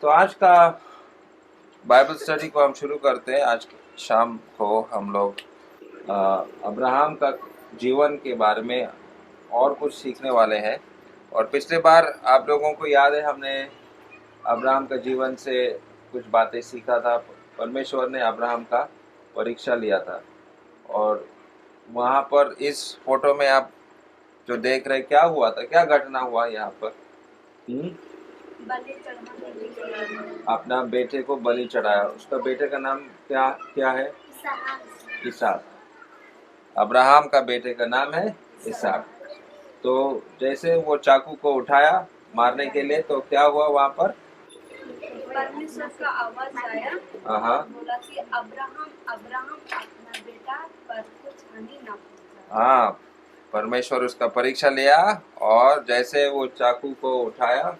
तो आज का बाइबल स्टडी को हम शुरू करते हैं। आज शाम को हम लोग अब्राहम का जीवन के बारे में और कुछ सीखने वाले हैं। और पिछले बार आप लोगों को याद है, हमने अब्राहम का जीवन से कुछ बातें सीखा था। परमेश्वर ने अब्राहम का परीक्षा लिया था, और वहाँ पर इस फोटो में आप जो देख रहे क्या हुआ था, क्या घटना हुआ यहाँ पर? अपना बेटे को बलि चढ़ाया। उसका बेटे का नाम क्या क्या है? इसहाक। अब्राहम का बेटे का नाम है इसहाक। तो जैसे वो चाकू को उठाया मारने के लिए, तो क्या हुआ वहाँ पर? परमेश्वर का आवाज आया, बोला कि अब्राहम अब्राहम अपना बेटा पर कुछ हानि ना पहुंचाए। हाँ, परमेश्वर उसका परीक्षा लिया, और जैसे वो चाकू को उठाया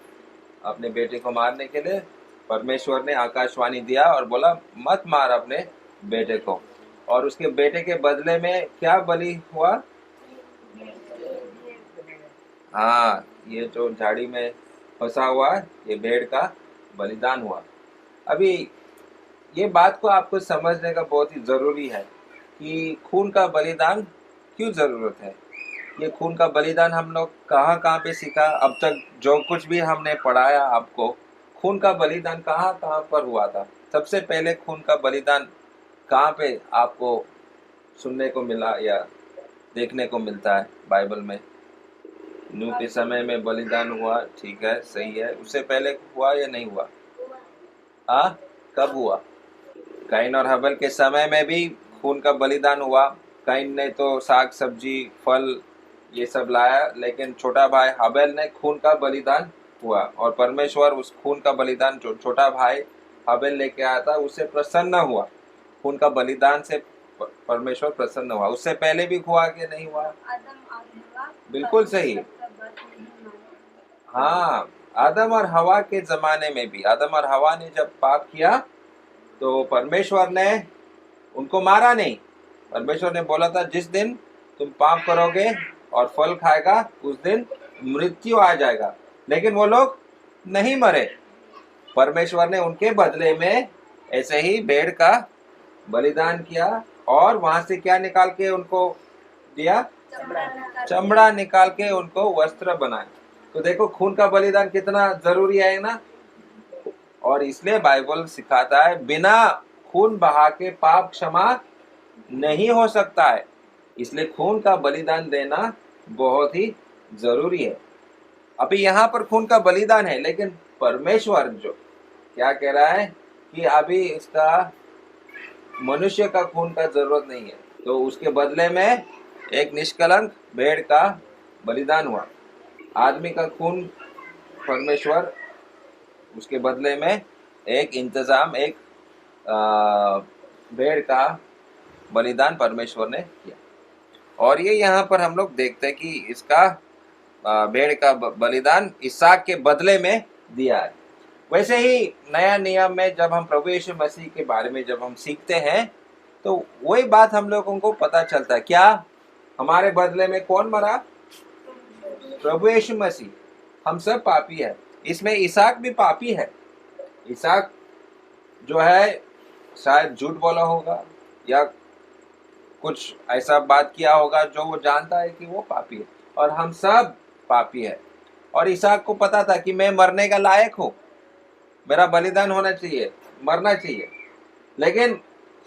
अपने बेटे को मारने के लिए, परमेश्वर ने आकाशवाणी दिया और बोला मत मार अपने बेटे को। और उसके बेटे के बदले में क्या बलि हुआ? हाँ, ये जो झाड़ी में फंसा हुआ ये भेड़ का बलिदान हुआ। अभी ये बात को आपको समझने का बहुत ही ज़रूरी है कि खून का बलिदान क्यों ज़रूरत है। ये खून का बलिदान हम लोग कहाँ कहाँ पे सीखा? अब तक जो कुछ भी हमने पढ़ाया आपको, खून का बलिदान कहाँ कहाँ पर हुआ था? सबसे पहले खून का बलिदान कहाँ पे आपको सुनने को मिला या देखने को मिलता है बाइबल में? नूह के समय में बलिदान हुआ, ठीक है, सही है। उससे पहले हुआ या नहीं हुआ? हाँ, कब हुआ? कैन और हबल के समय में भी खून का बलिदान हुआ। कैन ने तो साग सब्जी फल ये सब लाया, लेकिन छोटा भाई हबल ने खून का बलिदान हुआ, और परमेश्वर उस खून का बलिदान जो छोटा भाई हबल लेके आया था उससे प्रसन्न हुआ। खून का बलिदान से परमेश्वर प्रसन्न हुआ। उससे पहले भी हुआ कि नहीं हुआ? बिल्कुल सही। हाँ, आदम और हवा के जमाने में भी, आदम और हवा ने जब पाप किया तो परमेश्वर ने उनको मारा नहीं। परमेश्वर ने बोला था जिस दिन तुम पाप करोगे और फल खाएगा उस दिन मृत्यु आ जाएगा, लेकिन वो लोग नहीं मरे। परमेश्वर ने उनके बदले में ऐसे ही भेड़ का बलिदान किया, और वहां से क्या निकाल के उनको दिया? चमड़ा निकाल के उनको वस्त्र बनाए। तो देखो खून का बलिदान कितना जरूरी है ना। और इसलिए बाइबल सिखाता है बिना खून बहा के पाप क्षमा नहीं हो सकता है। इसलिए खून का बलिदान देना बहुत ही जरूरी है। अभी यहाँ पर खून का बलिदान है, लेकिन परमेश्वर जो क्या कह रहा है कि अभी इसका मनुष्य का खून का जरूरत नहीं है, तो उसके बदले में एक निष्कलंक भेड़ का बलिदान हुआ। आदमी का खून परमेश्वर उसके बदले में एक इंतजाम, एक भेड़ का बलिदान परमेश्वर ने किया। और ये यहाँ पर हम लोग देखते हैं कि इसका भेड़ का बलिदान इसहाक के बदले में दिया है। वैसे ही नया नियम में जब हम प्रभु यीशु मसीह के बारे में जब हम सीखते हैं, तो वही बात हम लोगों को पता चलता है। क्या हमारे बदले में कौन मरा? प्रभु यीशु मसीह। हम सब पापी है, इसमें इसहाक भी पापी है। इसहाक जो है शायद झूठ बोला होगा या कुछ ऐसा बात किया होगा जो वो जानता है कि वो पापी है, और हम सब पापी है। और इसहाक को पता था कि मैं मरने का लायक हूँ, मेरा बलिदान होना चाहिए, मरना चाहिए। लेकिन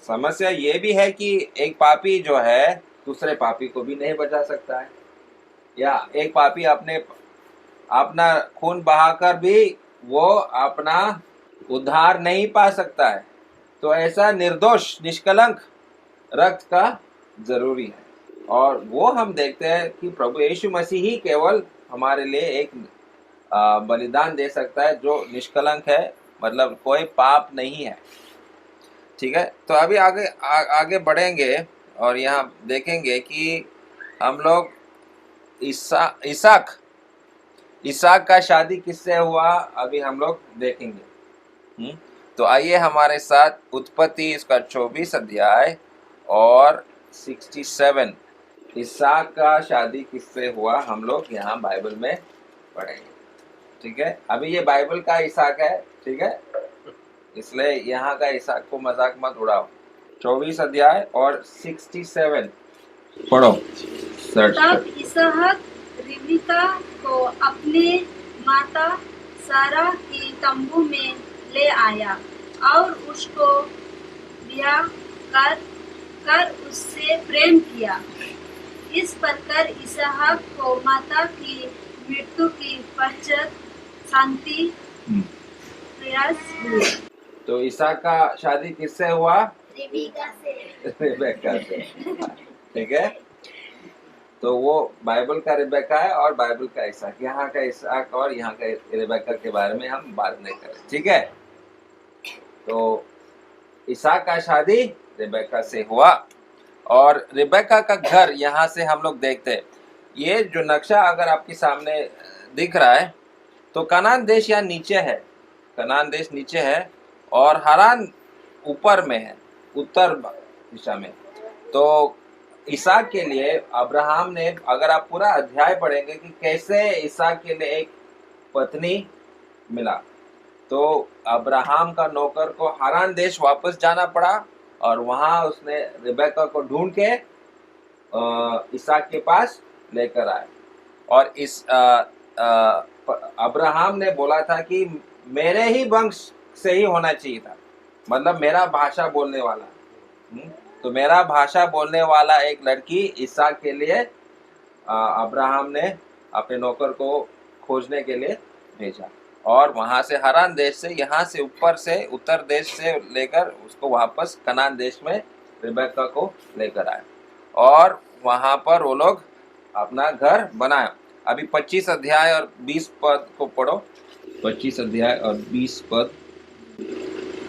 समस्या ये भी है कि एक पापी जो है दूसरे पापी को भी नहीं बचा सकता है, या एक पापी अपना खून बहाकर भी वो अपना उद्धार नहीं पा सकता है। तो ऐसा निर्दोष निष्कलंक रक्त का जरूरी है। और वो हम देखते हैं कि प्रभु यीशु मसीह ही केवल हमारे लिए एक बलिदान दे सकता है जो निष्कलंक है, मतलब कोई पाप नहीं है। ठीक है, तो अभी आगे बढ़ेंगे और यहाँ देखेंगे कि हम लोग इसहाक का शादी किससे हुआ, अभी हम लोग देखेंगे। तो आइए हमारे साथ उत्पत्ति इसका 24 अध्याय और 67, इसहाक का शादी किससे हुआ, हम लोग यहाँ बाइबल में पढ़ेंगे। ठीक है, अभी ये बाइबल का इसहाक है, ठीक है, इसलिए यहाँ का इसहाक को मजाक मत उड़ाओ। 24 अध्याय और 67 पढ़ो। तब इसहाक रिबका को अपने माता सारा की तंबू में ले आया और उसको ब्याह कर उससे प्रेम किया। इस प्रकार इसहाक को माता की मृत्यु की पश्चात शांति प्रयास हुए। तो इसहाक का शादी किससे हुआ? रिबेका से। ठीक है, तो वो बाइबल का रिबेका है और बाइबल का इसहाक। यहाँ का इसहाक और यहाँ का रिबेका के बारे में हम बात नहीं करें, ठीक है। तो इसहाक का शादी रिबेका से हुआ और रिबेका का घर यहाँ से हम लोग देखते हैं। ये जो नक्शा अगर आपके सामने दिख रहा है तो कनान देश यहाँ नीचे है, कनान देश नीचे है और हारान ऊपर में है, उत्तर दिशा में। तो इसहाक के लिए अब्राहम ने, अगर आप पूरा अध्याय पढ़ेंगे कि कैसे इसहाक के लिए एक पत्नी मिला, तो अब्राहम का नौकर को हारान देश वापस जाना पड़ा और वहां उसने रिबेका को ढूंढ के इसहाक के पास लेकर आए। और इस अब्राहम ने बोला था कि मेरे ही वंश से ही होना चाहिए था, मतलब मेरा भाषा बोलने वाला। तो मेरा भाषा बोलने वाला एक लड़की इसहाक के लिए अब्राहम ने अपने नौकर को खोजने के लिए भेजा और वहां से हारान देश से, यहाँ से ऊपर से उत्तर देश से लेकर उसको वापस कनान देश में रिबेका को लेकर आए और वहां पर वो लोग अपना घर बनाया। अभी 25 अध्याय और 20 पद को पढ़ो। 25 अध्याय और 20 पद।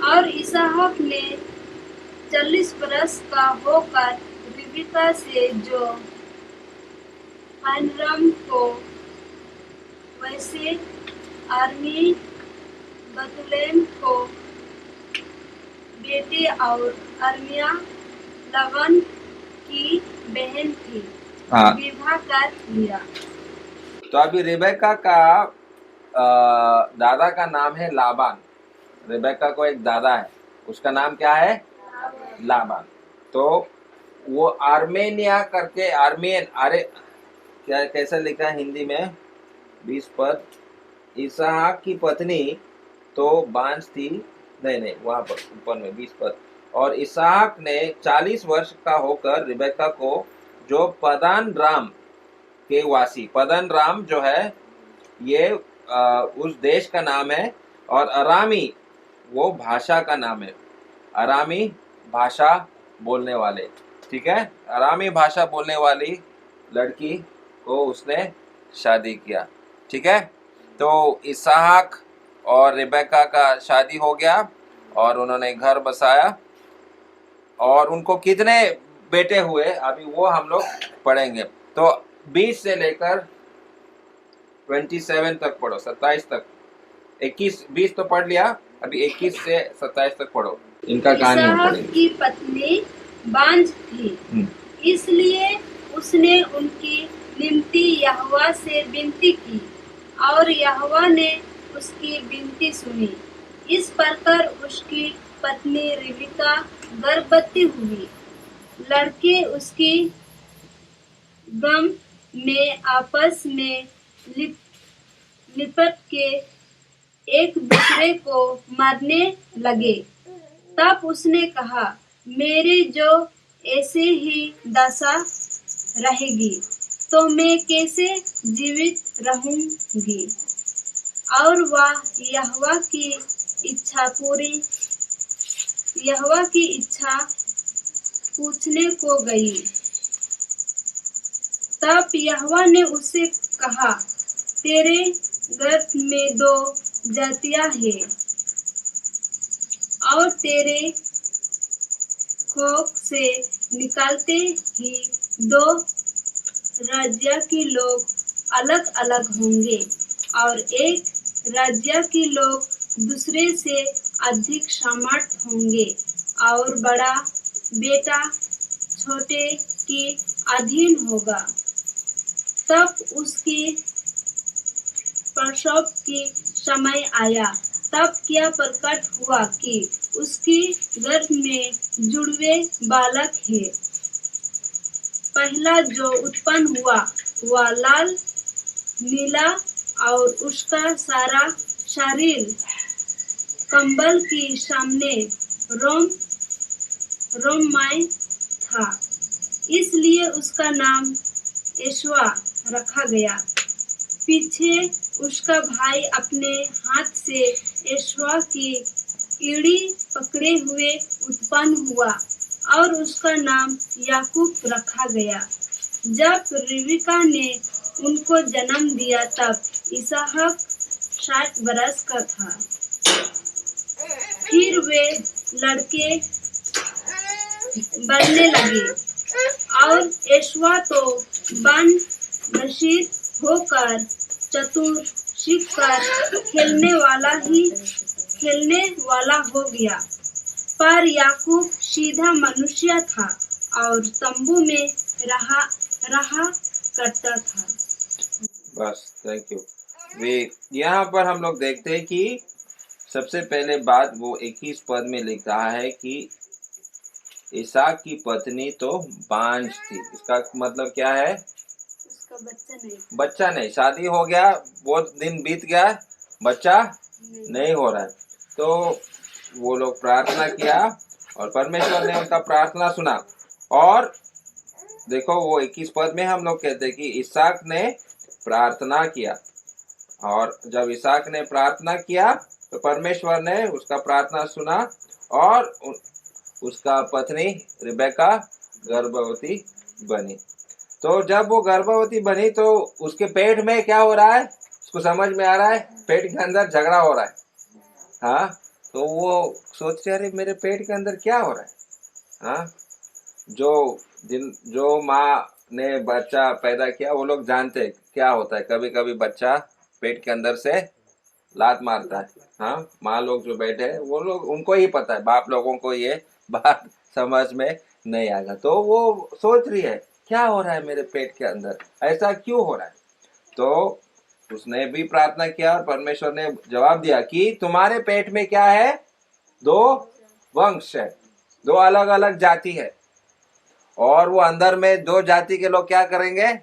और इसहाक ने 40 वर्ष का होकर रिबका से जो पहनरम को, वैसे आर्मी बतुलेम को बेटी और अर्मिया लवन की बहन थी, विवाह कर लिया। तो अभी रिबेका का दादा का नाम है लाबान। रिबेका को एक दादा है, उसका नाम क्या है? लाबान। तो वो आर्मेनिया करके, आर्मेन, अरे क्या कैसे लिखा है हिंदी में? 20 पद। इसहाक की पत्नी तो बांझ थी, नहीं वहां पर ऊपर में 20 पद। और इसहाक ने 40 वर्ष का होकर रिबेका को, जो पदान राम के वासी, पदान राम जो है ये उस देश का नाम है और अरामी वो भाषा का नाम है। अरामी भाषा बोलने वाले, ठीक है, अरामी भाषा बोलने वाली लड़की को उसने शादी किया, ठीक है। तो इसहाक और रिबेका का शादी हो गया और उन्होंने घर बसाया और उनको कितने बेटे हुए अभी वो हम लोग पढ़ेंगे। तो 20 से लेकर 27 तक पढ़ो, 27 तक। 21 20 तो पढ़ लिया, अभी 21 से 27 तक पढ़ो। इनका कहानी हम पढ़ेंगे। इसहाक की पत्नी बांझ थी, इसलिए उसने उनकी निम्ति यहोवा से विनती की और यहोवा ने उसकी विनती सुनी। इस प्रकार उसकी पत्नी रिबका गर्भवती हुई। लड़के उसकी गम में आपस में लिपट के एक दूसरे को मारने लगे। तब उसने कहा, मेरी जो ऐसे ही दशा रहेगी तो मैं कैसे जीवित रहूंगी? और वह यहोवा की इच्छा पूछने को गई। तब यहोवा ने उससे कहा, तेरे गर्भ में 2 जातियां हैं और तेरे कोख से निकलते ही 2 राज्य के लोग अलग अलग होंगे और एक राज्य के लोग दूसरे से अधिक समर्थ होंगे और बड़ा बेटा छोटे के अधीन होगा। तब उसकी प्रसव की समय आया तब क्या प्रकट हुआ कि उसकी गर्भ में जुड़वे बालक है। पहला जो उत्पन्न हुआ वह लाल नीला और उसका सारा शरीर कंबल के सामने रोममय था, इसलिए उसका नाम यशवा रखा गया। पीछे उसका भाई अपने हाथ से यशवा की एड़ी पकड़े हुए उत्पन्न हुआ और उसका नाम याकूब रखा गया। जब रिबका ने उनको जन्म दिया तब इसहाक 60 बरस का था। फिर वे लड़के बढ़ने लगे और यशवा तो बन बशीर होकर चतुर सीखकर खेलने वाला हो गया, पर याकूब सीधा मनुष्य था और तंबू में रहा करता था। बस, थैंक यू। वे यहाँ पर हम लोग देखते हैं कि सबसे पहले बात वो 21 पद में लिख रहा है कि इसहाक की पत्नी तो बांझ थी। इसका मतलब क्या है? उसका बच्चा नहीं, शादी हो गया, बहुत दिन बीत गया, बच्चा नहीं हो रहा है। तो वो लोग प्रार्थना किया और परमेश्वर ने उनका प्रार्थना सुना। और देखो वो 21 पद में हम लोग कहते हैं कि इसहाक ने प्रार्थना किया, और जब इसहाक ने प्रार्थना किया तो परमेश्वर ने उसका प्रार्थना सुना और उसका पत्नी रिबेका गर्भवती बनी। तो जब वो गर्भवती बनी तो उसके पेट में क्या हो रहा है? उसको समझ में आ रहा है पेट के अंदर झगड़ा हो रहा है। हाँ, तो वो सोच रहे, अरे मेरे पेट के अंदर क्या हो रहा है? हाँ, जो माँ ने बच्चा पैदा किया वो लोग जानते क्या होता है। कभी कभी बच्चा पेट के अंदर से लात मारता है। हाँ, माँ लोग जो बैठे हैं वो लोग, उनको ही पता है, बाप लोगों को ये बात समझ में नहीं आएगा। तो वो सोच रही है क्या हो रहा है मेरे पेट के अंदर, ऐसा क्यों हो रहा है? तो उसने भी प्रार्थना किया और परमेश्वर ने जवाब दिया कि तुम्हारे पेट में क्या है? 2 वंश है, 2 अलग अलग जाति है, और वो अंदर में 2 जाति के लोग क्या करेंगे?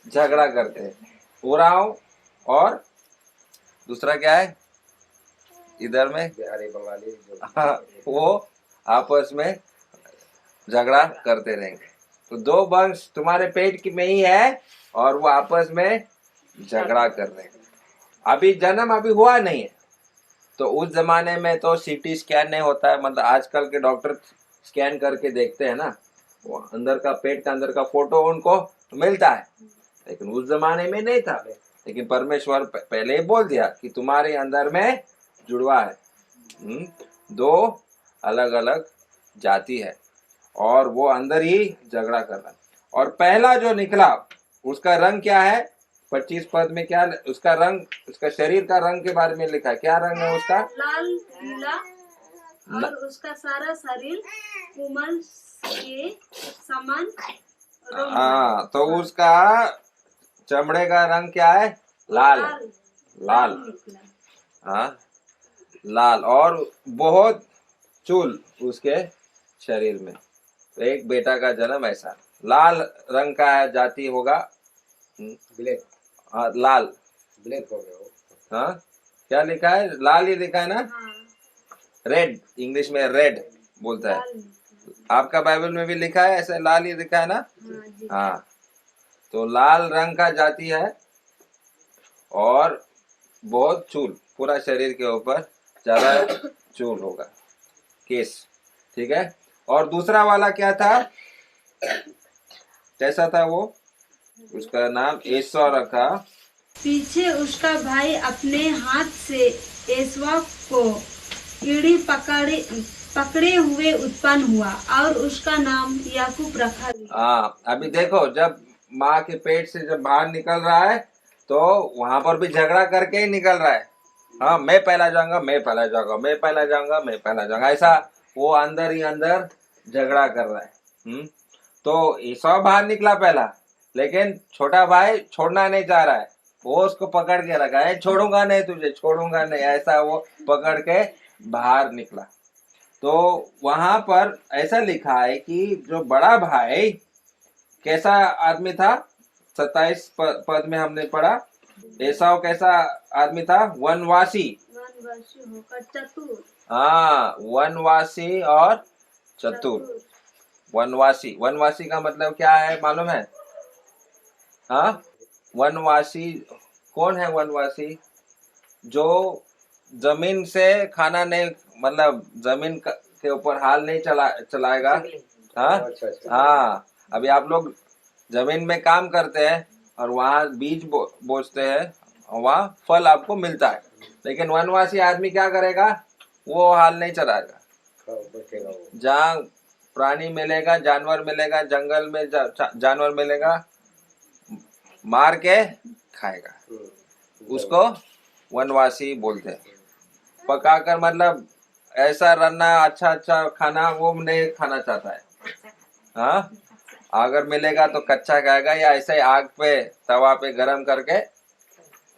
झगड़ा करते हैं। उराव और दूसरा क्या है इधर में? बिहारी बंगाली। वो आपस में झगड़ा करते रहेंगे। तो 2 वंश तुम्हारे पेट की में ही है और वो आपस में झगड़ा कर रहे हैं। अभी जन्म अभी हुआ नहीं है। तो उस जमाने में तो सीटी स्कैन नहीं होता है, मतलब आजकल के डॉक्टर स्कैन करके देखते हैं ना, वो अंदर का, पेट का अंदर का फोटो उनको मिलता है, लेकिन उस जमाने में नहीं था। लेकिन परमेश्वर पहले ही बोल दिया कि तुम्हारे अंदर में जुड़वा है, 2 अलग अलग जाति है, और वो अंदर ही झगड़ा कर रहा है। और पहला जो निकला उसका रंग क्या है? 25 पद में क्या उसका रंग, उसका शरीर का रंग के बारे में लिखा है। क्या रंग है उसका? लाल नीला, और उसका सारा शरीर कोमल के समान। हाँ, तो उसका चमड़े का रंग क्या है? लाल। हाँ, लाल, और बहुत चूल उसके शरीर में। तो एक बेटा का जन्म ऐसा लाल रंग का जाति होगा। ब्लैक। हाँ, लाल ब्लैक हो गया। हाँ, क्या लिखा है? लाल ही लिखा है ना? रेड, इंग्लिश में रेड बोलता है। आपका बाइबल में भी लिखा है ऐसे, लाल ही लिखा है ना? हाँ, तो लाल रंग का जाति है और बहुत चूल, पूरा शरीर के ऊपर ज्यादा चूल होगा, केस। ठीक है। और दूसरा वाला क्या था? कैसा था वो? उसका नाम एसौ रखा। पीछे उसका भाई अपने हाथ से एसवा को एड़ी पकड़े हुए उत्पन्न हुआ और उसका नाम याकूब रखा गया। हाँ, अभी देखो, जब माँ के पेट से जब बाहर निकल रहा है तो वहां पर भी झगड़ा करके ही निकल रहा है। हाँ, मैं पहला जाऊंगा, मैं पहला जाऊंगा, मैं पहला जाऊंगा, मैं पहला जाऊंगा, ऐसा वो अंदर ही अंदर झगड़ा कर रहा है। तो ईसौ बाहर निकला पहला, लेकिन छोटा भाई छोड़ना नहीं चाह रहा है। वो उसको पकड़ के रखा है, छोड़ूंगा नहीं तुझे, छोड़ूंगा नहीं, ऐसा वो पकड़ के बाहर निकला। तो वहां पर ऐसा लिखा है कि जो बड़ा भाई कैसा आदमी था, 27 पद में हमने पढ़ा, एसाव कैसा आदमी था, वनवासी। वनवासी होकर चतुर। हाँ, वनवासी और चतुर। वनवासी, वनवासी का मतलब क्या है मालूम है? हाँ, वनवासी कौन है? वनवासी जो जमीन से खाना नहीं, मतलब जमीन के ऊपर हाल नहीं चलाएगा। हाँ हाँ, अभी आप लोग जमीन में काम करते हैं और वहाँ बीज बोते हैं, वहाँ फल आपको मिलता है, लेकिन वनवासी आदमी क्या करेगा? वो हाल नहीं चलाएगा। जहाँ प्राणी मिलेगा, जानवर मिलेगा, जंगल में जानवर मिलेगा, मार के खाएगा, उसको वनवासी बोलते हैं। पकाकर मतलब ऐसा रन्ना अच्छा अच्छा खाना वो नहीं खाना चाहता है। हाँ, अगर मिलेगा तो कच्चा खाएगा या ऐसे ही आग पे तवा पे गरम करके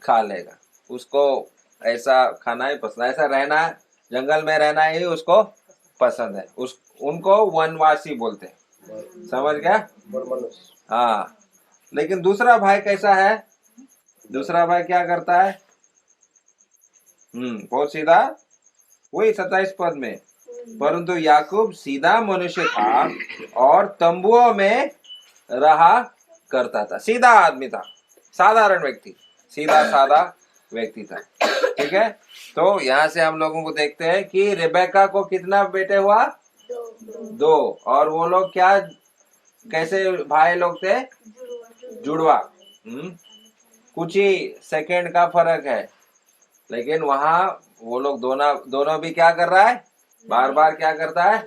खा लेगा। उसको ऐसा खाना ही पसंद, ऐसा रहना, जंगल में रहना ही उसको पसंद है। उनको वनवासी बोलते हैं। समझ गया? हाँ, लेकिन दूसरा भाई कैसा है? दूसरा भाई क्या करता है? बहुत सीधा, वही 27 पद में, परंतु याकूब सीधा मनुष्य था और तंबुओं में रहा करता था। सीधा आदमी था, साधारण व्यक्ति, सीधा साधा व्यक्ति था। ठीक है, तो यहाँ से हम लोगों को देखते हैं कि रेबेका को कितना बेटे हुआ? दो। और वो लोग क्या, कैसे भाई लोग थे? जुड़वा। कुछ ही सेकंड का फर्क है, लेकिन वहां वो लोग दोनों भी क्या कर रहा है? बार बार क्या करता है?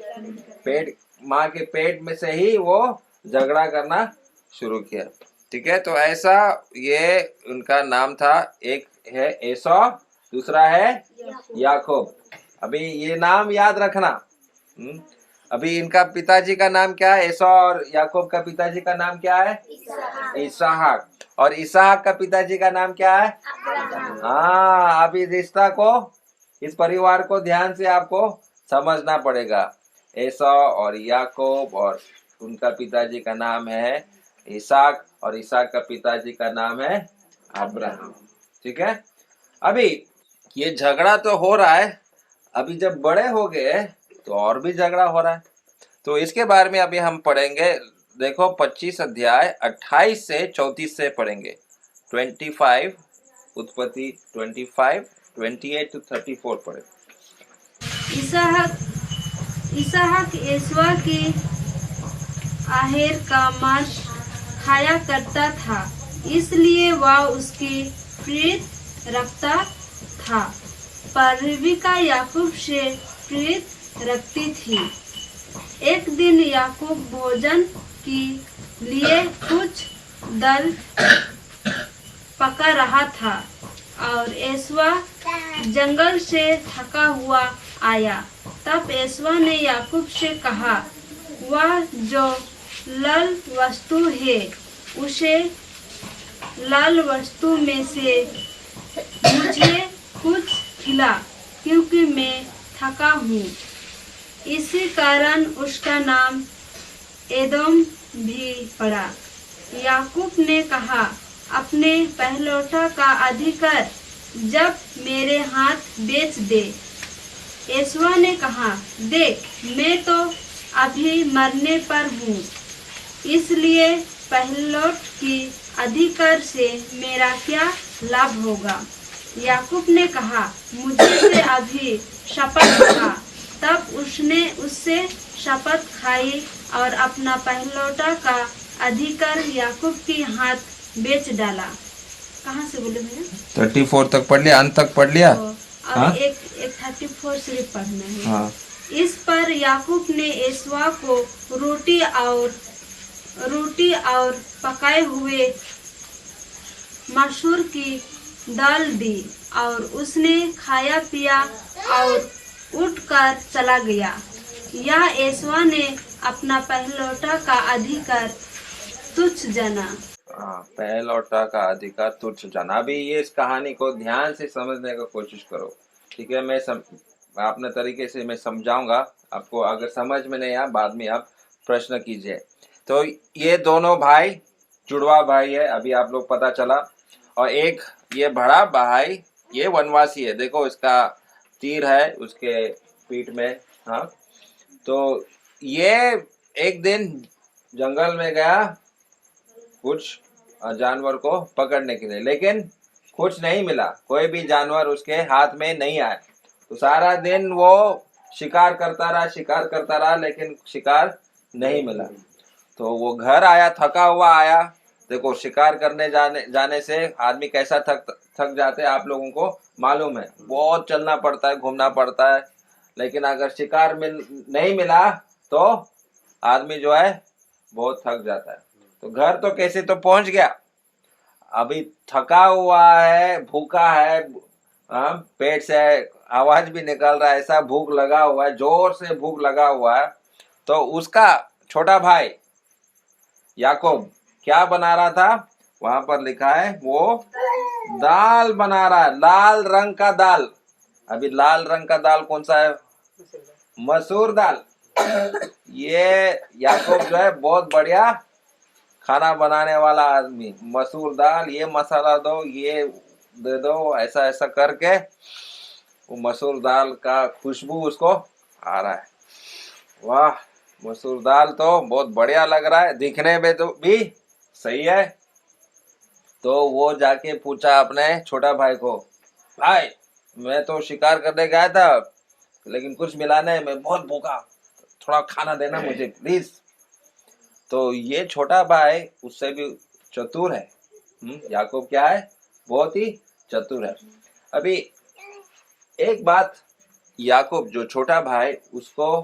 पेट, माँ के पेट में से ही वो झगड़ा करना शुरू किया। ठीक है, तो ऐसा ये उनका नाम था। एक है एसौ, दूसरा है याकूब। अभी ये नाम याद रखना। अभी इनका पिताजी का नाम क्या है? एसौ। और याकूब का पिताजी का नाम क्या है? इसहाक। और इसहाक का पिताजी का नाम क्या है? हाँ, अभी रिश्ता को, इस परिवार को ध्यान से आपको समझना पड़ेगा। एसौ और याकूब, और उनका पिताजी का नाम है इसहाक, और इसहाक का पिताजी का नाम है अब्राहम। ठीक है, अभी ये झगड़ा तो हो रहा है, अभी जब बड़े हो गए तो और भी झगड़ा हो रहा है। तो इसके बारे में अभी हम पढ़ेंगे। देखो 25 अध्याय 28 से 34 से पढ़ेंगे। 25 उत्पत्ति 25, 28 to 34 पढ़े। इसहाक एसवा के आहेर का मांस खाया करता था, इसलिए वह उसके प्रीत रखता था, पर रिबका याकूब से प्रीत रखती थी। एक दिन याकूब भोजन के लिए कुछ दल पका रहा था और एसवा जंगल से थका हुआ आया। तब एसवा ने याकूब से कहा, वह जो लाल वस्तु है उसे लाल वस्तु में से मुझे कुछ खिला, क्योंकि मैं थका हूँ। इसी कारण उसका नाम एदोम भी पड़ा। याकूब ने कहा, अपने पहलौठा का अधिकार जब मेरे हाथ बेच दे। एसवा ने कहा, देख, मैं तो अभी मरने पर हूँ, इसलिए पहलौठ की अधिकार से मेरा क्या लाभ होगा। याकूब ने कहा, मुझे से अभी शपथ खा। तब उसने उससे शपथ खाई और अपना पहलौठा का अधिकार याकूब के हाथ बेच डाला। कहाँ से बोले भैया? 34 तक पढ़ लिया, अंत तक पढ़ लिया। तो अब एक 34 सिर्फ पढ़ना है। हाँ। इस पर याकूब ने एसवा को रोटी और पकाए हुए मसूर की दाल दी और उसने खाया पिया और उठकर चला गया। यह एसवा ने अपना पहलौठा का अधिकार तुच्छ जाना। हाँ, पहलौठा का अधिकार तुच्छ जाना। अभी ये इस कहानी को ध्यान से समझने का कोशिश करो, ठीक है। अपने तरीके से मैं समझाऊंगा आपको, अगर समझ में नहीं आया बाद में आप प्रश्न कीजिए। तो ये दोनों भाई जुड़वा भाई है, अभी आप लोग पता चला। और एक ये बड़ा भाई ये वनवासी है, देखो इसका तीर है उसके पीठ में। हाँ, तो ये एक दिन जंगल में गया कुछ जानवर को पकड़ने के लिए, लेकिन कुछ नहीं मिला, कोई भी जानवर उसके हाथ में नहीं आया। तो सारा दिन वो शिकार करता रहा, लेकिन शिकार नहीं मिला। तो वो घर आया, थका हुआ आया। देखो, शिकार करने जाने से आदमी कैसा थक जाते हैं आप लोगों को मालूम है, बहुत चलना पड़ता है, घूमना पड़ता है। लेकिन अगर शिकार नहीं मिला तो आदमी जो है बहुत थक जाता है। तो घर तो कैसे तो पहुंच गया, अभी थका हुआ है, भूखा है, पेट से आवाज भी निकल रहा है, ऐसा भूख लगा हुआ है, जोर से भूख लगा हुआ है। तो उसका छोटा भाई याकूब क्या बना रहा था, वहां पर लिखा है वो दाल बना रहा है, लाल रंग का दाल। अभी लाल रंग का दाल कौन सा है? मसूर दाल। ये याकूब जो है बहुत बढ़िया खाना बनाने वाला आदमी। मसूर दाल, ये मसाला दो, ये दे दो, ऐसा ऐसा करके वो मसूर दाल का खुशबू उसको आ रहा है। वाह, मसूर दाल तो बहुत बढ़िया लग रहा है, दिखने में तो भी सही है। तो वो जाके पूछा अपने छोटा भाई को, भाई मैं तो शिकार करने गया था लेकिन कुछ मिला नहीं, मैं बहुत भूखा, थोड़ा खाना देना मुझे प्लीज। तो ये छोटा भाई उससे भी चतुर है। याकूब क्या है? बहुत ही चतुर है। अभी एक बात, याकूब जो छोटा भाई, उसको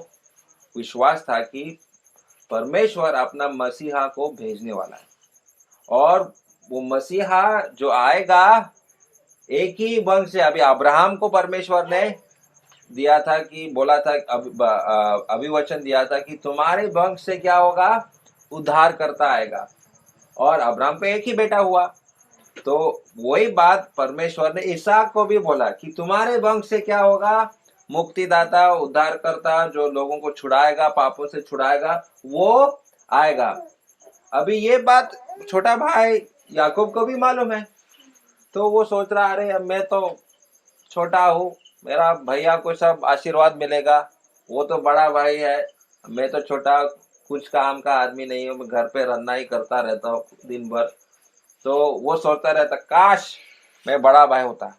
विश्वास था कि परमेश्वर अपना मसीहा को भेजने वाला है, और वो मसीहा जो आएगा एक ही वंश से। अभी अब्राहम को परमेश्वर ने दिया था कि बोला था, अभिवचन दिया था कि तुम्हारे वंश से क्या होगा, उद्धार करता आएगा। और अब्राहम को एक ही बेटा हुआ, तो वही बात परमेश्वर ने इसहाक को भी बोला कि तुम्हारे वंश से क्या होगा, मुक्तिदाता, उद्धार करता, जो लोगों को छुड़ाएगा, पापों से छुड़ाएगा, वो आएगा। अभी ये बात छोटा भाई याकूब को भी मालूम है। तो वो सोच रहा, अरे अब मैं तो छोटा हूँ, मेरा भैया को सब आशीर्वाद मिलेगा, वो तो बड़ा भाई है, मैं तो छोटा, कुछ काम का आदमी नहीं हूँ, मैं घर पे रन्ना ही करता रहता हूँ दिन भर। तो वो सोचता रहता, काश मैं बड़ा भाई होता,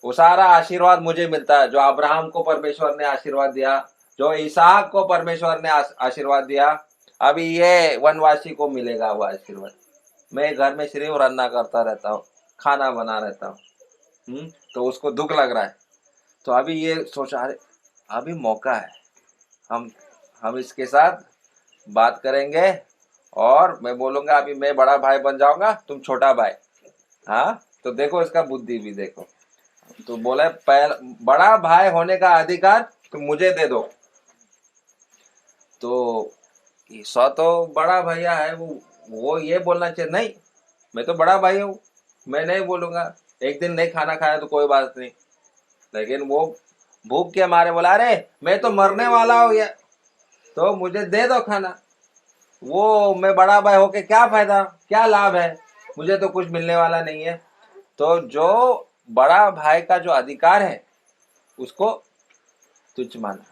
वो सारा आशीर्वाद मुझे मिलता है जो अब्राहम को परमेश्वर ने आशीर्वाद दिया, जो इसहाक को परमेश्वर ने आशीर्वाद दिया, अभी ये वनवासी को मिलेगा वो आशीर्वाद। मैं घर में सिर्फ रन्ना करता रहता हूँ, खाना बना रहता हूँ। तो उसको दुख लग रहा है। तो अभी ये सोचा, अरे अभी मौका है, हम इसके साथ बात करेंगे, और मैं बोलूंगा अभी मैं बड़ा भाई बन जाऊंगा, तुम छोटा भाई। हाँ, तो देखो इसका बुद्धि भी देखो। तो बोले, बड़ा भाई होने का अधिकार तुम मुझे दे दो। तो ईसा तो बड़ा भैया है, वो ये बोलना चाहिए, नहीं मैं तो बड़ा भाई हूँ, मैं नहीं बोलूंगा, एक दिन नहीं खाना खाया तो कोई बात नहीं। लेकिन वो भूख के मारे बोला, अरे मैं तो मरने वाला हो गया, तो मुझे दे दो खाना। वो मैं बड़ा भाई होके क्या फायदा, क्या लाभ है, मुझे तो कुछ मिलने वाला नहीं है। तो जो बड़ा भाई का जो अधिकार है उसको तुच्छ माना,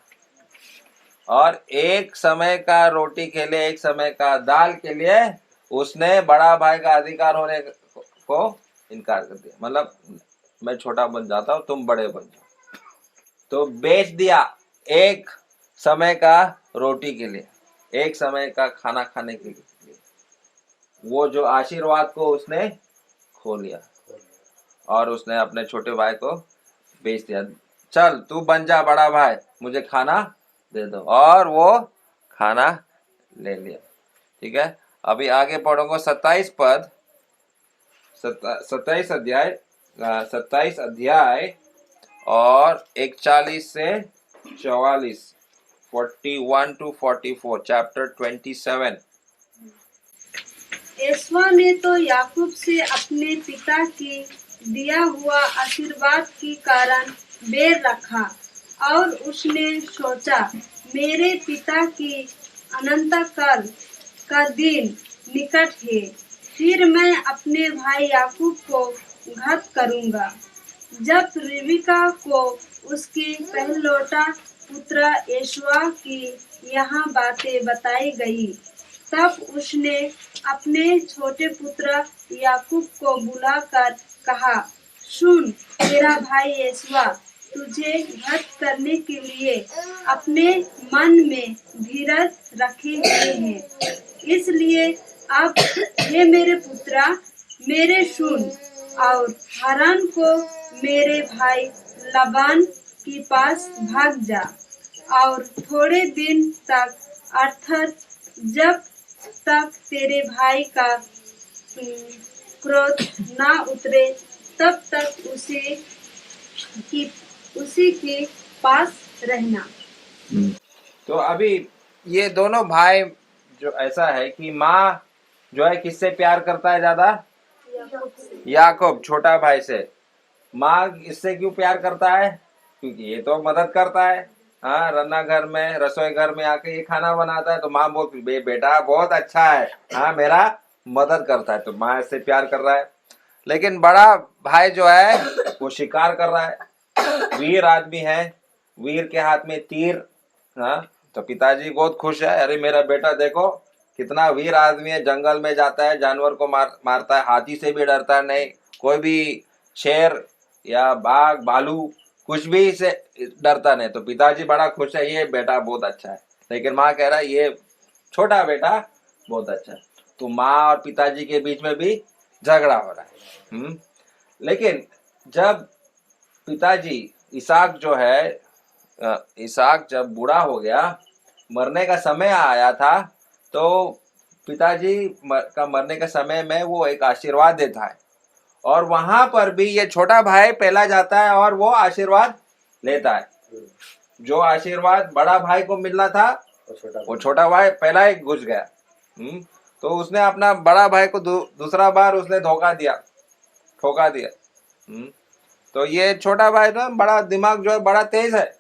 और एक समय का रोटी के लिए, एक समय का दाल के लिए उसने बड़ा भाई का अधिकार होने को इनकार कर दिया। मतलब मैं छोटा बन जाता हूँ, तुम बड़े बन जाओ। तो बेच दिया एक समय का रोटी के लिए, एक समय का खाना खाने के लिए, वो जो आशीर्वाद को उसने खो लिया, और उसने अपने छोटे भाई को बेच दिया। चल तू बन जा बड़ा भाई, मुझे खाना दे दो, और वो खाना ले लिया। ठीक है, अभी आगे पढ़ूंगा 27 पद, 27 अध्याय, 27 अध्याय और 41 से 44, 41 to 44, चैप्टर 27। एसवा ने तो याकूब से अपने पिता की दिया हुआ आशीर्वाद के कारण बैर रखा और उसने सोचा, मेरे पिता की अनंतकाल का दिन निकट है, फिर मैं अपने भाई याकूब को घात करूंगा। जब रिबका को उसके पहलौठा पुत्र एशवा की यहाँ बातें बताई गई, तब उसने अपने छोटे पुत्र याकूब को बुलाकर कहा, सुन, तेरा भाई एशवा तुझे घात करने के लिए अपने मन में धीरज रखे हुए हैं। इसलिए अब हे मेरे पुत्रा, मेरे सुन और हारान को मेरे भाई लबान के पास भाग जा और थोड़े दिन तक, अर्थात जब तक तेरे भाई का क्रोध ना उतरे, तब तक उसी के पास रहना। तो अभी ये दोनों भाई जो ऐसा है कि माँ जो है किससे प्यार करता है ज्यादा? याकूब छोटा भाई से। माँ इससे क्यों प्यार करता है? क्योंकि ये तो मदद करता है। हाँ, रन्ना घर में, रसोई घर में आके ये खाना बनाता है, तो माँ बोलती बेटा बहुत अच्छा है, हाँ मेरा मदद करता है, तो माँ इससे प्यार कर रहा है। लेकिन बड़ा भाई जो है वो शिकार कर रहा है, वीर आदमी है, वीर के हाथ में तीर। हाँ, तो पिताजी बहुत खुश है, अरे मेरा बेटा देखो कितना वीर आदमी है, जंगल में जाता है, जानवर को मारता है, हाथी से भी डरता नहीं, कोई भी शेर या बाघ भालू कुछ भी से डरता नहीं। तो पिताजी बड़ा खुश है, ये बेटा बहुत अच्छा है। लेकिन माँ कह रहा है ये छोटा बेटा बहुत अच्छा है। तो माँ और पिताजी के बीच में भी झगड़ा हो रहा है। लेकिन जब पिताजी इसहाक जो है, इसहाक जब बूढ़ा हो गया, मरने का समय आया था, तो पिताजी का मरने के समय में वो एक आशीर्वाद देता है, और वहां पर भी ये छोटा भाई पहला जाता है और वो आशीर्वाद लेता है। जो आशीर्वाद बड़ा भाई को मिलना था वो छोटा भाई पहला ही घुस गया। तो उसने अपना बड़ा भाई को दूसरा बार उसने ठोका दिया। तो ये छोटा भाई ना, बड़ा दिमाग जो है बड़ा तेज है,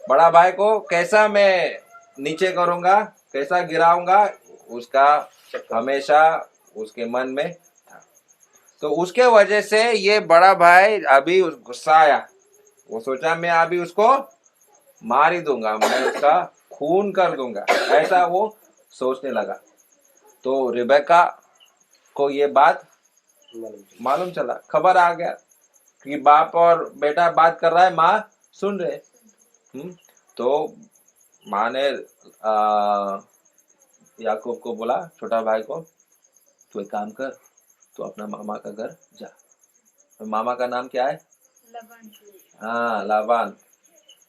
बड़ा भाई को कैसा मैं नीचे करूंगा, कैसा गिराऊंगा, उसका हमेशा उसके मन में था। तो उसके वजह से ये बड़ा भाई अभी गुस्सा आया, वो सोचा मैं अभी उसको मार ही दूंगा, मैं उसका खून कर दूंगा, ऐसा वो सोचने लगा। तो रिबेका को ये बात मालूम चला, खबर आ गया कि बाप और बेटा बात कर रहा है, माँ सुन रहे। तो माँ ने याकूब को बोला, छोटा भाई को, तू एक काम कर, तू अपना मामा का घर जा। मामा का नाम क्या है? लबान। हाँ, लाबान।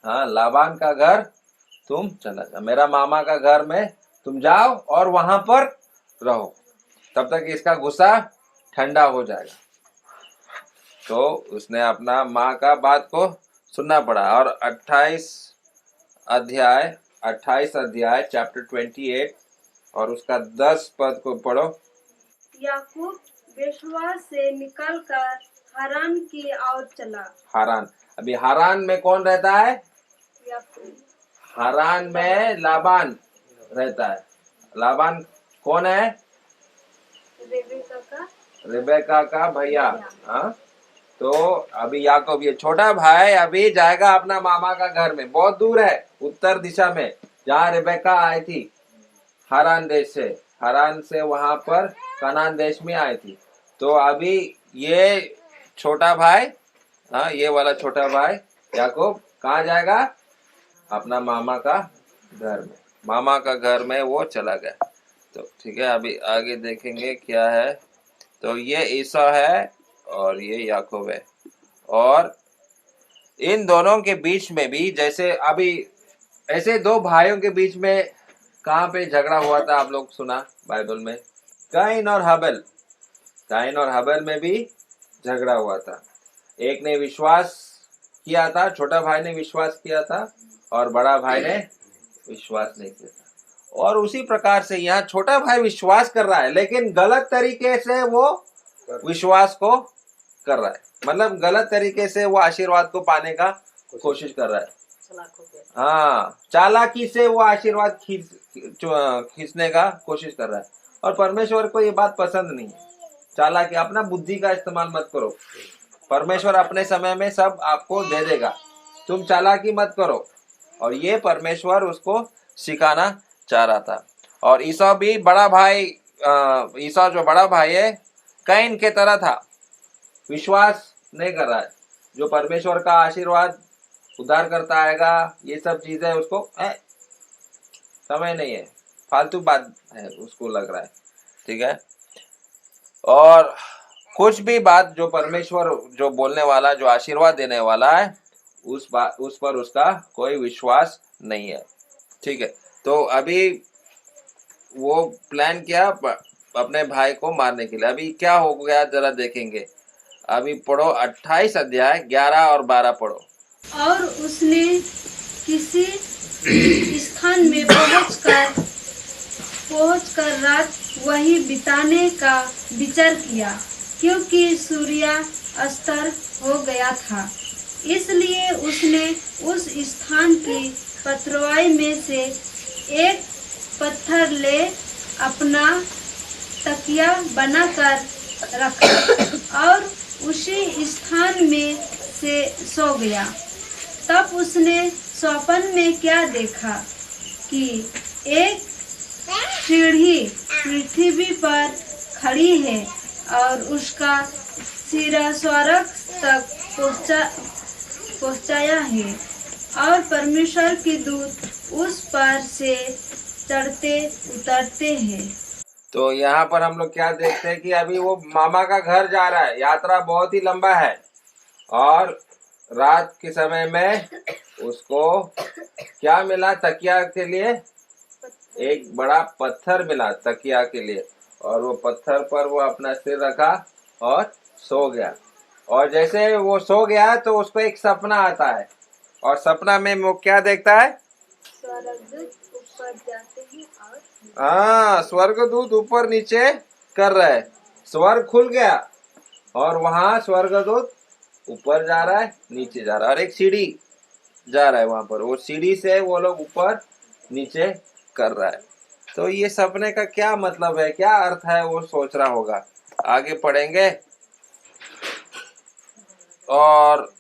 हाँ, लाबान का घर तुम चला जा, मेरा मामा का घर में तुम जाओ और वहां पर रहो, तब तक इसका गुस्सा ठंडा हो जाएगा। तो उसने अपना माँ का बात को सुनना पड़ा। और 28 अध्याय चैप्टर 28 और उसका 10 पद को पढ़ो। याकूब बेशुआ से निकलकर हारान की ओर चला। हारान, अभी हारान में कौन रहता है? याकूब। हारान में लाबान रहता है। लाबान कौन है? रिबेका का भैया। हाँ, तो अभी याकूब ये छोटा भाई अभी जाएगा अपना मामा का घर में, बहुत दूर है, उत्तर दिशा में, जहाँ रिबेका आई थी हारान देश से, हारान से वहां पर कनान देश में आई थी। तो अभी ये छोटा भाई, हाँ ये वाला छोटा भाई याकूब कहाँ जाएगा? अपना मामा का घर में, मामा का घर में वो चला गया। तो ठीक है, अभी आगे देखेंगे क्या है। तो ये ईसा है और ये याकूब है, और इन दोनों के बीच में भी, जैसे अभी ऐसे दो भाइयों के बीच में कहाँ पे झगड़ा हुआ था आप लोग सुना बाइबल में? काइन और हबेल में भी झगड़ा हुआ था। एक ने विश्वास किया था, छोटा भाई ने विश्वास किया था, और बड़ा भाई ने विश्वास नहीं किया था। और उसी प्रकार से यहाँ छोटा भाई विश्वास कर रहा है, लेकिन गलत तरीके से वो विश्वास को कर रहा है, मतलब गलत तरीके से वो आशीर्वाद को पाने का कोशिश कर रहा है। हाँ, चालाकी से वो आशीर्वाद खींचने का कोशिश कर रहा है, और परमेश्वर को ये बात पसंद नहीं है। चालाकी, अपना बुद्धि का इस्तेमाल मत करो, परमेश्वर अपने समय में सब आपको दे देगा, तुम चालाकी मत करो। और ये परमेश्वर उसको सिखाना चाह रहा था। और ईसा भी बड़ा भाई, ईसा जो बड़ा भाई है कैन के तरह था, विश्वास नहीं कर रहा है। जो परमेश्वर का आशीर्वाद उद्धार करता आएगा, ये सब चीजें उसको समय नहीं है, फालतू बात है उसको लग रहा है, ठीक है। और कुछ भी बात जो परमेश्वर जो बोलने वाला, जो आशीर्वाद देने वाला है, उस पर उसका कोई विश्वास नहीं है, ठीक है। तो अभी वो प्लान किया अपने भाई को मारने के लिए। अभी क्या हो गया जरा देखेंगे। अभी पढ़ो 28 अध्याय 11 और 12 पढ़ो। और उसने किसी स्थान में पहुंचकर रात वहीं बिताने का विचार किया, क्योंकि सूर्य अस्त हो गया था। इसलिए उसने उस स्थान की पथरवाई में से एक पत्थर ले अपना तकिया बनाकर रखा और उसी स्थान में से सो गया। तब उसने स्वप्न में क्या देखा कि एक सीढ़ी पृथ्वी पर खड़ी है और उसका सिरा स्वर्ग तक पहुंचाया है, और परमेश्वर के दूत उस पर से चढ़ते उतरते हैं। तो यहाँ पर हम लोग क्या देखते हैं कि अभी वो मामा का घर जा रहा है, यात्रा बहुत ही लंबा है, और रात के समय में उसको क्या मिला? तकिया के लिए एक बड़ा पत्थर मिला तकिया के लिए, और वो पत्थर पर वो अपना सिर रखा और सो गया। और जैसे वो सो गया तो उसको एक सपना आता है, और सपना में वो क्या देखता है? स्वर्गदूत ऊपर जाते हैं और हाँ, स्वर्गदूत ऊपर नीचे कर रहे, स्वर्ग खुल गया और वहां स्वर्गदूत ऊपर जा रहा है, नीचे जा रहा है, और एक सीढ़ी जा रहा है वहां पर, वो सीढ़ी से वो लोग ऊपर नीचे कर रहा है। तो ये सपने का क्या मतलब है, क्या अर्थ है, वो सोच रहा होगा। आगे पढ़ेंगे। और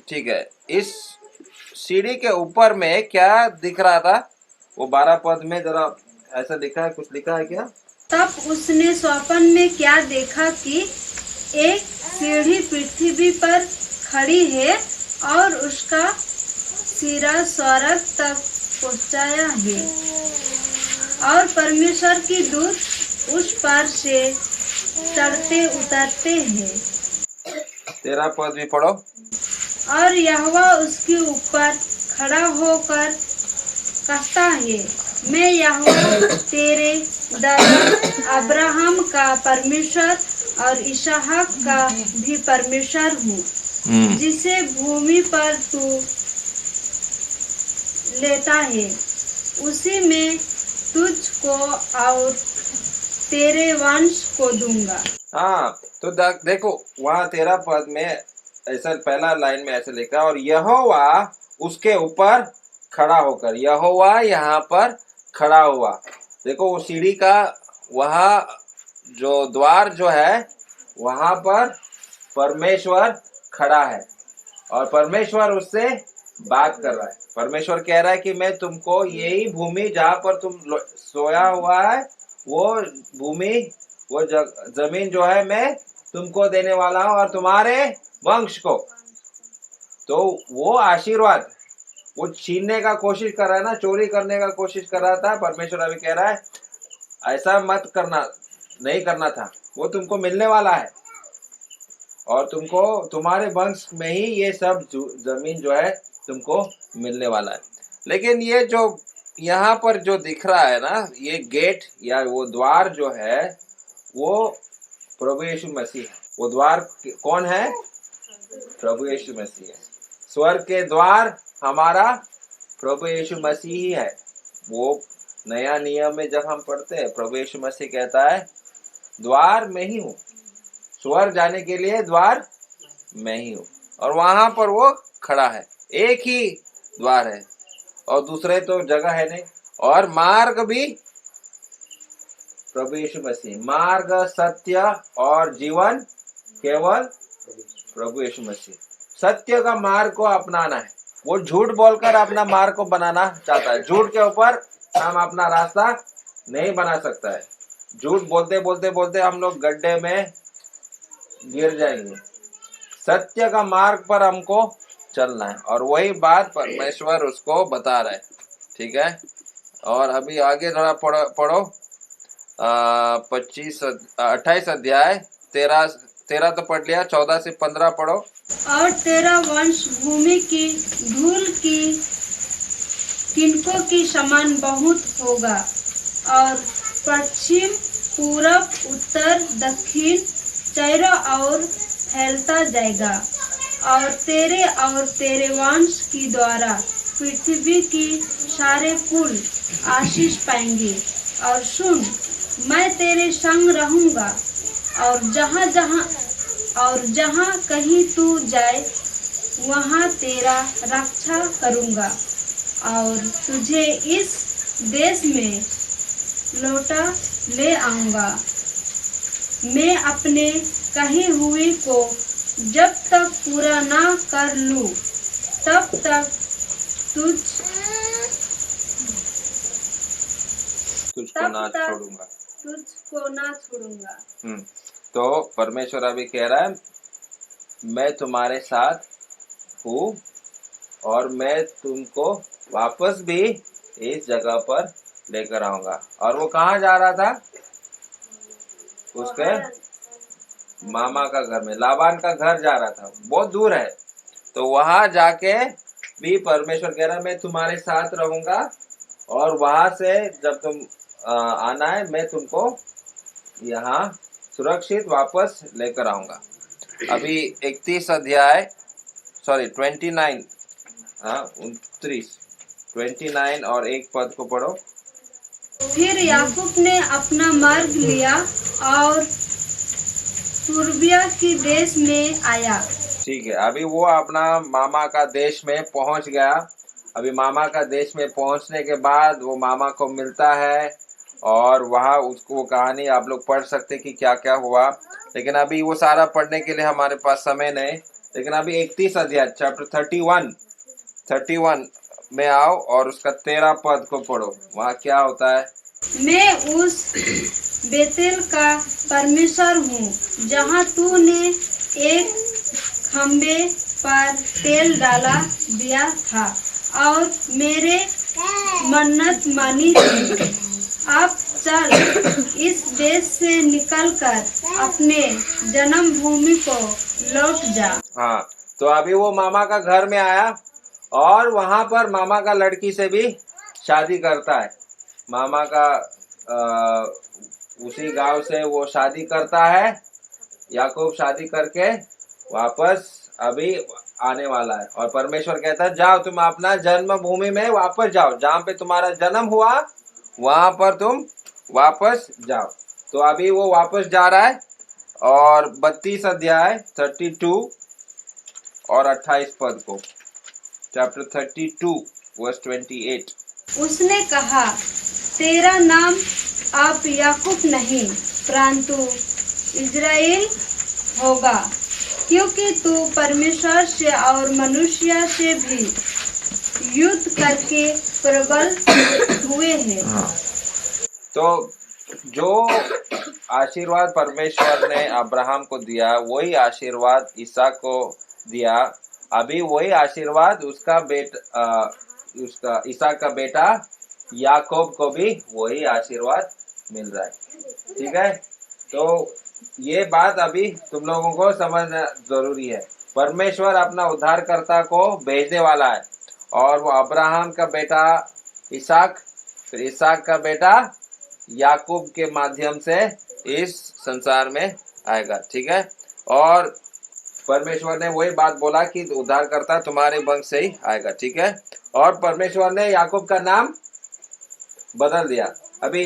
ठीक है, इस सीढ़ी के ऊपर में क्या दिख रहा था? वो 12 पद में जरा ऐसा लिखा है, कुछ लिखा है क्या? तब उसने स्वप्न में क्या देखा कि एक सीढ़ी पृथ्वी पर खड़ी है और उसका सिरा स्वर्ग तक पहुंचाया है, और परमेश्वर की दूत उस पर से चढ़ते उतरते हैं। 13 पद भी पढ़ो। और यहोवा उसके ऊपर खड़ा होकर कहता है, मैं यहोवा तेरे दादा अब्राहम का परमेश्वर और इसहाक का भी परमेश्वर हूँ, जिसे भूमि पर तू लेता है उसी में तुझको और तेरे वंश को दूंगा। हाँ, तो देखो वहाँ 13 पद में ऐसा पहला लाइन में ऐसे लिखा, और यहोवा उसके ऊपर खड़ा होकर, यहोवा यहाँ पर खड़ा हुआ। देखो वो सीढ़ी का वहाँ जो द्वार जो है वहां पर परमेश्वर खड़ा है, और परमेश्वर उससे बात कर रहा है। परमेश्वर कह रहा है कि मैं तुमको यही भूमि जहाँ पर तुम सोया हुआ है, वो भूमि, वो जमीन जो है मैं तुमको देने वाला हूँ, और तुम्हारे वंश को। तो वो आशीर्वाद वो छीनने का कोशिश कर रहा है ना, चोरी करने का कोशिश कर रहा था। परमेश्वर अभी कह रहा है ऐसा मत करना, नहीं करना था, वो तुमको मिलने वाला है, और तुमको तुम्हारे वंश में ही ये सब जमीन जो है तुमको मिलने वाला है। लेकिन ये जो यहाँ पर जो दिख रहा है ना, ये गेट या वो द्वार जो है वो प्रभु यीशु मसीह है। वो द्वार कौन है? प्रभु यीशु मसीह है। स्वर्ग के द्वार हमारा प्रभु यीशु मसीह ही है। वो नया नियम में जब हम पढ़ते हैं, प्रभु यीशु मसीह कहता है द्वार में ही हूँ, स्वर्ग जाने के लिए द्वार में ही हूँ, और वहां पर वो खड़ा है। एक ही द्वार है और दूसरे तो जगह है नहीं। और मार्ग भी प्रभु यीशु मसीह, मार्ग सत्य और जीवन केवल प्रभु यीशु मसीह। सत्य का मार्ग को अपनाना है। वो झूठ बोलकर अपना मार्ग को बनाना चाहता है। झूठ के ऊपर हम अपना रास्ता नहीं बना सकता है। झूठ बोलते बोलते बोलते हम लोग गड्ढे में गिर जाएंगे। सत्य का मार्ग पर हमको चलना है, और वही बात परमेश्वर उसको बता रहा है। ठीक है, और अभी आगे थोड़ा पढ़ो 28 अध्याय 13 तो पढ़ लिया, 14 से 15 पढ़ो। और तेरा वंश भूमि की धूल की किनकों की समान बहुत होगा, और पश्चिम पूरब उत्तर दक्षिण चारों ओर फैलता जाएगा। और तेरे वंश की द्वारा पृथ्वी की सारे कुल आशीष पाएंगे। और सुन, मैं तेरे संग रहूंगा, और जहाँ कहीं तू जाए वहाँ तेरा रक्षा करूंगा, और तुझे इस देश में लौटा ले आऊंगा। मैं अपने कही हुई को जब तक पूरा ना कर लूं, तब तक तुझको ना छोड़ूंगा। छोड़ूंगा। तो परमेश्वर अभी कह रहा है मैं तुम्हारे साथ हूँ, और मैं तुमको वापस भी इस जगह पर लेकर आऊंगा। और वो कहाँ जा रहा था? उसके मामा का घर में, लाबान का घर जा रहा था, बहुत दूर है। तो वहां जाके भी परमेश्वर कह रहा है मैं तुम्हारे साथ रहूंगा, और वहां से जब तुम आना है मैं तुमको यहाँ सुरक्षित वापस लेकर आऊंगा। अभी 29 अध्याय 29 29 और 1 पद को पढ़ो। फिर याकूब ने अपना मार्ग लिया और पूर्विया के देश में आया। ठीक है, अभी वो अपना मामा का देश में पहुंच गया। अभी मामा का देश में पहुंचने के बाद वो मामा को मिलता है, और वहाँ उसको वो कहानी आप लोग पढ़ सकते कि क्या क्या हुआ। लेकिन अभी वो सारा पढ़ने के लिए हमारे पास समय नहीं। लेकिन अभी 31 अध्याय चैप्टर 31 में आओ और उसका 13 पद को पढ़ो। वहाँ क्या होता है? मैं उस बेतेल का परमेश्वर हूँ जहाँ तूने एक खम्बे पर तेल डाला दिया था और मेरे मन्नत मानी थी। अब चल, इस देश से निकलकर अपने जन्मभूमि को लौट जा। हाँ, तो अभी वो मामा का घर में आया और वहां पर मामा का लड़की से भी शादी करता है। मामा का उसी गांव से वो शादी करता है। याकूब शादी करके वापस अभी आने वाला है, और परमेश्वर कहता है जाओ तुम अपना जन्मभूमि में वापस जाओ, जहाँ पे तुम्हारा जन्म हुआ वहां पर तुम वापस जाओ। तो अभी वो वापस जा रहा है, और 32 अध्याय 32 और 28 पद को, चैप्टर 32 वर्स 28। उसने कहा, तेरा नाम अब याकूब नहीं परंतु इज़राइल होगा, क्योंकि तू परमेश्वर से और मनुष्य से भी युद्ध करके प्रबल हुए हैं। तो जो आशीर्वाद परमेश्वर ने अब्राहम को दिया वही आशीर्वाद इसहाक को दिया। अभी वही आशीर्वाद उसका इसहाक का बेटा याकूब को भी वही आशीर्वाद मिल रहा है। ठीक है, तो ये बात अभी तुम लोगों को समझना जरूरी है। परमेश्वर अपना उद्धारकर्ता को भेजने वाला है, और वो अब्राहम का बेटा इसहाक, फिर इसहाक का बेटा याकूब के माध्यम से इस संसार में आएगा। ठीक है, और परमेश्वर ने वही बात बोला कि उद्धारकर्ता तुम्हारे वंश से ही आएगा। ठीक है, और परमेश्वर ने याकूब का नाम बदल दिया। अभी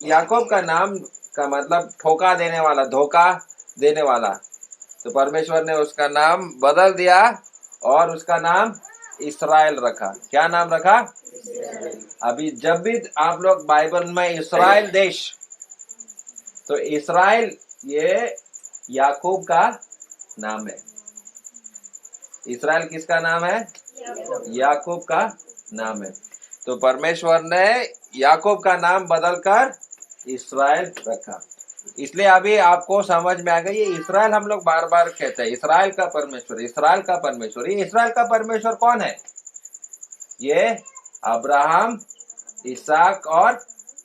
याकूब का नाम का मतलब ठोका देने वाला, धोखा देने वाला, तो परमेश्वर ने उसका नाम बदल दिया और उसका नाम इस्राएल रखा। क्या नाम रखा? अभी जब भी आप लोग बाइबल में इस्राएल देश, तो इस्राएल ये याकूब का नाम है। इस्राएल किसका नाम है? याकूब का नाम है। तो परमेश्वर ने याकूब का नाम बदलकर इस्राएल रखा। इसलिए अभी आपको समझ में आ गई, ये इस्राएल हम लोग बार बार कहते हैं, इस्राएल का परमेश्वर, इस्राएल का परमेश्वर। ये इस्राएल का परमेश्वर कौन है? ये अब्राहम, इसहाक और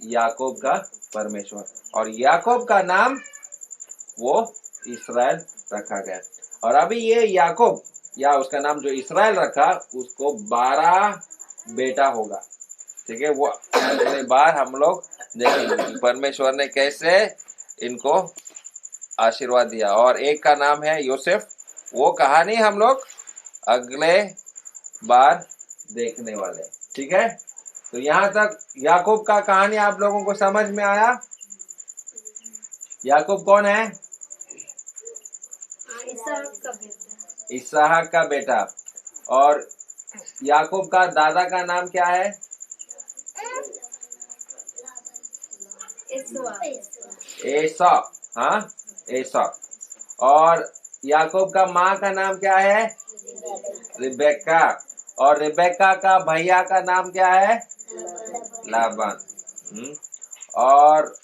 याकूब का परमेश्वर, और याकूब का नाम वो इस्राएल रखा गया। और अभी ये याकूब या उसका नाम जो इस्राएल रखा, उसको 12 बेटा होगा। ठीक है, वो अगले बार हम लोग देखेंगे परमेश्वर ने कैसे इनको आशीर्वाद दिया। और एक का नाम है यूसुफ, वो कहानी हम लोग अगले बार देखने वाले। ठीक है, तो यहाँ तक याकूब का कहानी आप लोगों को समझ में आया? याकूब कौन है? इसहाक का बेटा। और याकूब का दादा का नाम क्या है? एसा। हाँ, एसा। और याकूब का माँ का नाम क्या है? रिबेका। और रिबेका का भैया का नाम क्या है? लाबान। और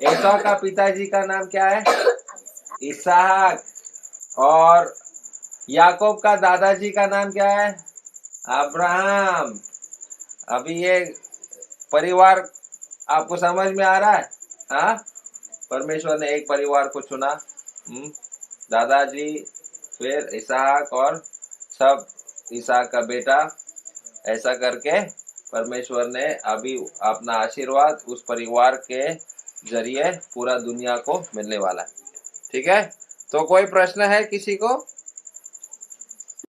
एसा का पिताजी का नाम क्या है? इसहाक। और याकूब का दादाजी का नाम क्या है? अब्राहम। अभी ये परिवार आपको समझ में आ रहा है? हाँ, परमेश्वर ने एक परिवार को चुना, दादाजी, फिर इसहाक और सब इसहाक का बेटा। ऐसा करके परमेश्वर ने अभी अपना आशीर्वाद उस परिवार के जरिए पूरा दुनिया को मिलने वाला है। ठीक है, तो कोई प्रश्न है किसी को?